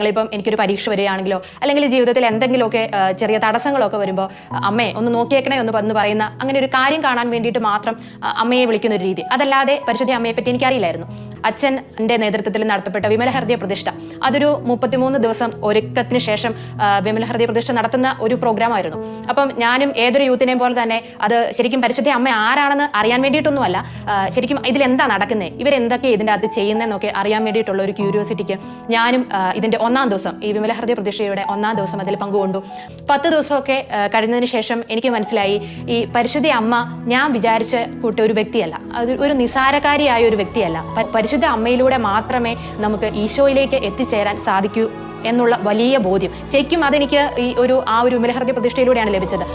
ഇപ്പം എനിക്കൊരു പരീക്ഷ വരികയാണെങ്കിലോ അല്ലെങ്കിൽ ജീവിതത്തിൽ എന്തെങ്കിലുമൊക്കെ ചെറിയ തടസ്സങ്ങളൊക്കെ വരുമ്പോൾ അമ്മയെ ഒന്ന് നോക്കിയേക്കണേ എന്ന് പറയുന്ന അങ്ങനെ ഒരു കാര്യം കാണാൻ വേണ്ടിയിട്ട് മാത്രം അമ്മയെ വിളിക്കുന്ന ഒരു രീതി. അതല്ലാതെ പരിശുദ്ധ അമ്മയെ പറ്റി എനിക്കറിയില്ലായിരുന്നു. അച്ഛൻ്റെ നേതൃത്വത്തിൽ നടത്തപ്പെട്ട വിമല ഹൃദയ പ്രതിഷ്ഠ അതൊരു 33 ദിവസം ഒരുക്കത്തിന് ശേഷം വിമല ഹൃദയ പ്രതിഷ്ഠ നടത്തുന്ന ഒരു പ്രോഗ്രാമായിരുന്നു. അപ്പം ഞാനും ഏതൊരു യൂത്തിനെയും പോലെ തന്നെ അത് ശരിക്കും പരിശുദ്ധ അമ്മ ആരാണെന്ന് അറിയാൻ വേണ്ടിയിട്ടൊന്നുമല്ല, ശരിക്കും ഇതിലെന്താ നടക്കുന്നത്, ഇവരെന്തൊക്കെ ഇതിൻ്റെ അകത്ത് ചെയ്യുന്നതെന്നൊക്കെ അറിയാൻ വേണ്ടിയിട്ടുള്ള ഒരു ക്യൂരിയോസിറ്റിക്ക് ഞാനും ഇതിൻ്റെ 1-ാം ദിവസം ഈ വിമല ഹൃദയ പ്രതിഷ്ഠയുടെ 1-ാം ദിവസം അതിൽ പങ്കുകൊണ്ടു. 10 ദിവസമൊക്കെ കഴിഞ്ഞതിന് ശേഷം എനിക്ക് മനസ്സിലായി ഈ പരിശുദ്ധ അമ്മ ഞാൻ വിചാരിച്ച കൂട്ട ഒരു വ്യക്തിയല്ല, അത് ഒരു നിസാരകാരിയായ ഒരു വ്യക്തിയല്ല. പരിശുദ്ധ അമ്മയിലൂടെ മാത്രമേ നമുക്ക് ഈശോയിലേക്ക് എത്തിച്ചേരാൻ സാധിക്കൂ എന്നുള്ള വലിയ ബോധ്യം ശരിക്കും അതെനിക്ക് ആ ഒരു വിമല ഹൃദയ പ്രതിഷ്ഠയിലൂടെയാണ് ലഭിച്ചത്.